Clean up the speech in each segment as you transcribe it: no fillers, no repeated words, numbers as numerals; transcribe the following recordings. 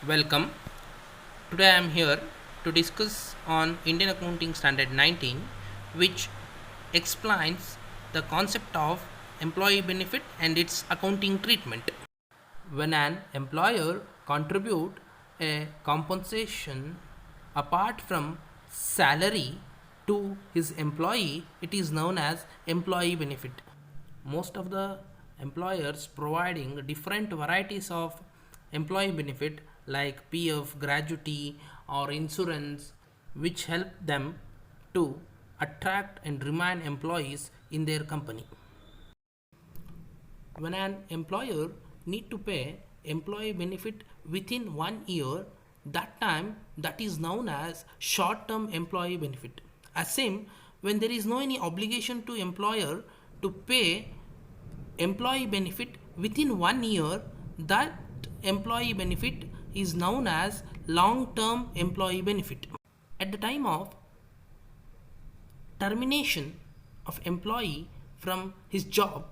Welcome. Today I am here to discuss on Indian Accounting Standard 19, which explains the concept of employee benefit and its accounting treatment. When an employer contribute a compensation apart from salary to his employee, it is known as employee benefit. Most of the employers providing different varieties of employee benefit like PF, gratuity or insurance, which help them to attract and remain employees in their company. When an employer need to pay employee benefit within 1 year, that time that is known as short term employee benefit. As same, when there is no any obligation to employer to pay employee benefit within 1 year, that employee benefit is known as long term employee benefit. At the time of termination of employee from his job,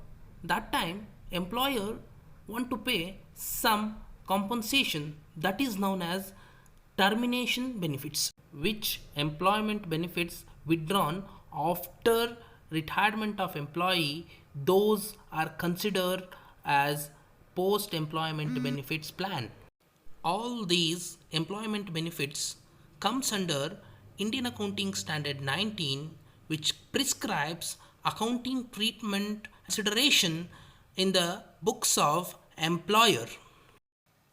that time employer want to pay some compensation, that is known as termination benefits, which employment benefits withdrawn after retirement of employee, those are considered as post employment benefits plan. All these employment benefits comes under Indian Accounting Standard 19, which prescribes accounting treatment consideration in the books of employer.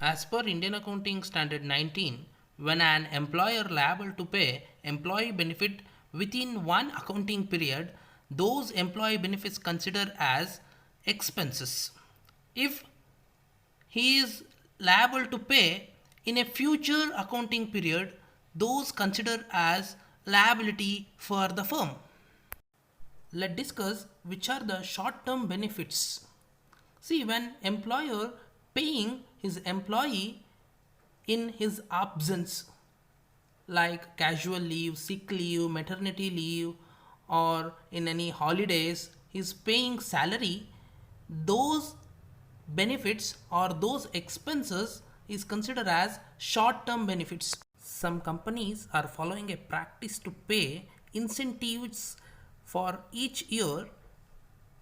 As per Indian Accounting Standard 19, when an employer liable to pay employee benefit within one accounting period, those employee benefits considered as expenses. If he is liable to pay in a future accounting period, those considered as liability for the firm. Let's discuss which are the short term benefits. See, when employer paying his employee in his absence, like casual leave, sick leave, maternity leave, or in any holidays, he's paying salary, those benefits or those expenses is considered as short term benefits. Some companies are following a practice to pay incentives for each year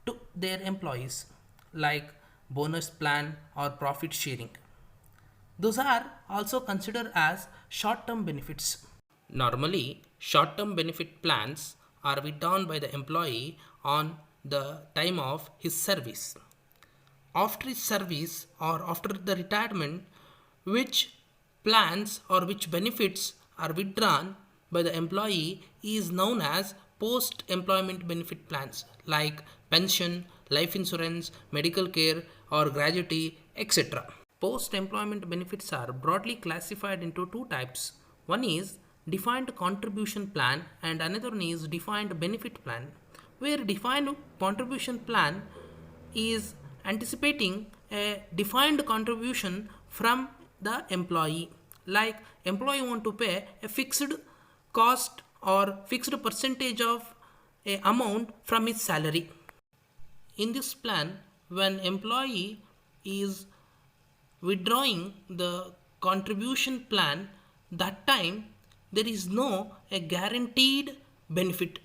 to their employees, like bonus plan or profit sharing. Those are also considered as short term benefits. Normally, short term benefit plans are withdrawn by the employee on the time of his service. After his service or after the retirement, which plans or which benefits are withdrawn by the employee is known as post employment benefit plans like pension, life insurance, medical care, or gratuity, etc. Post employment benefits are broadly classified into two types. One is defined contribution plan and another one is defined benefit plan. Where defined contribution plan is anticipating a defined contribution from the employee, like employee want to pay a fixed cost or fixed percentage of a amount from his salary. In this plan, when employee is withdrawing the contribution plan, that time there is no a guaranteed benefit.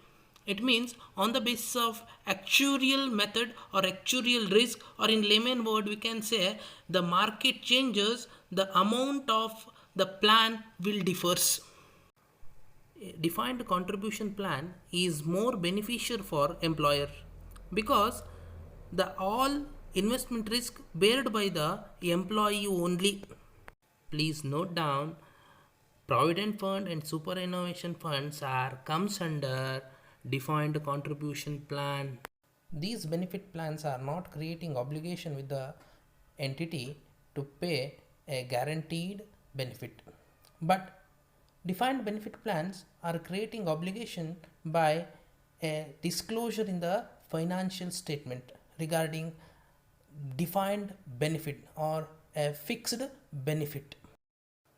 It means on the basis of actuarial method or actuarial risk, or in layman word we can say the market changes, the amount of the plan will differs. A defined contribution plan is more beneficial for employer because the all investment risk bared by the employee only. Please note down, provident fund and superannuation funds are comes under defined contribution plan. These benefit plans are not creating obligation with the entity to pay a guaranteed benefit, but defined benefit plans are creating obligation by a disclosure in the financial statement regarding defined benefit or a fixed benefit.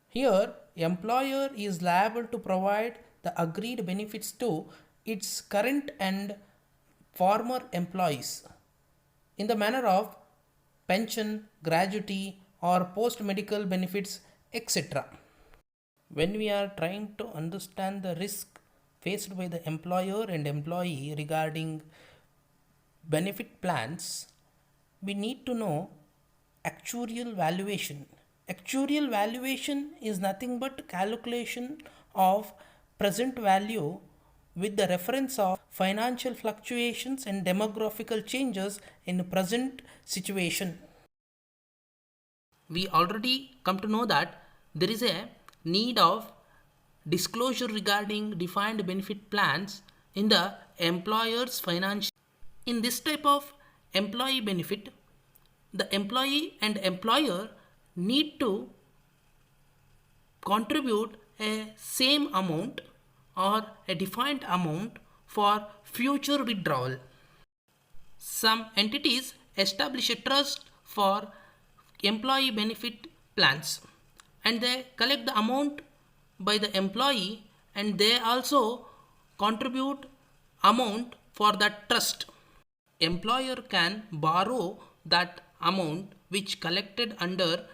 Here, employer is liable to provide the agreed benefits to its current and former employees in the manner of pension, gratuity, or post medical benefits, etc. When we are trying to understand the risk faced by the employer and employee regarding benefit plans, we need to know actuarial valuation. Actuarial valuation is nothing but calculation of present value with the reference of financial fluctuations and demographical changes in present situation. We already come to know that there is a need of disclosure regarding defined benefit plans in the employer's financial. In this type of employee benefit, the employee and employer need to contribute a same amount or a defined amount for future withdrawal. Some entities establish a trust for employee benefit plans and they collect the amount by the employee and they also contribute amount for that trust. Employer can borrow that amount which collected under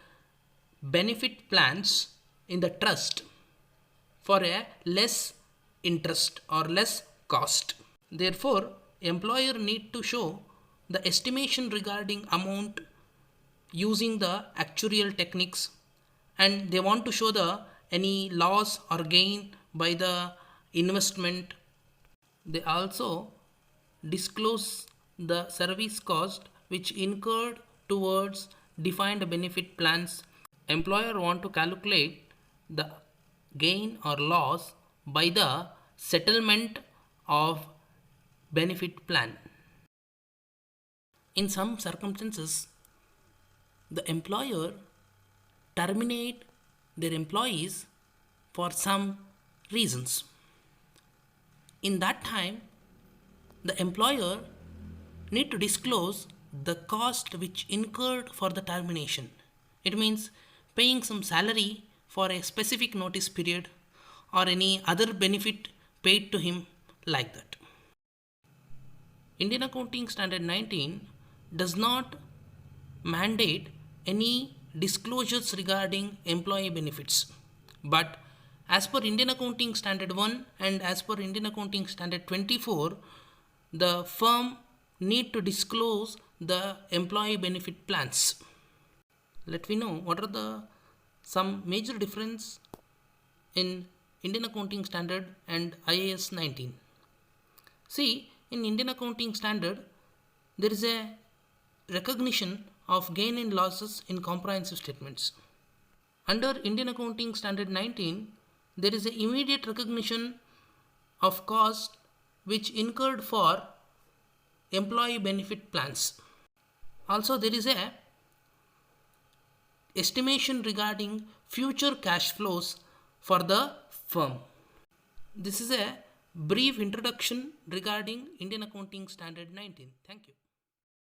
benefit plans in the trust for a less interest or less cost. Therefore, employer need to show the estimation regarding amount using the actuarial techniques and they want to show the any loss or gain by the investment. They also disclose the service cost which incurred towards defined benefit plans. Employer want to calculate the gain or loss by the settlement of benefit plan. In some circumstances, the employer terminate their employees for some reasons. In that time, the employer need to disclose the cost which incurred for the termination. It means paying some salary for a specific notice period or any other benefit paid to him like that. Indian Accounting Standard 19 does not mandate any disclosures regarding employee benefits. But as per Indian Accounting Standard 1 and as per Indian Accounting Standard 24, the firm need to disclose the employee benefit plans. Let me know what are some major difference in Indian Accounting Standard and IAS 19. See, in Indian Accounting Standard, there is a recognition of gain and losses in comprehensive statements. Under Indian Accounting Standard 19, there is an immediate recognition of cost which incurred for employee benefit plans. Also, there is a estimation regarding future cash flows for the firm. This is a brief introduction regarding Indian Accounting Standard 19. Thank you.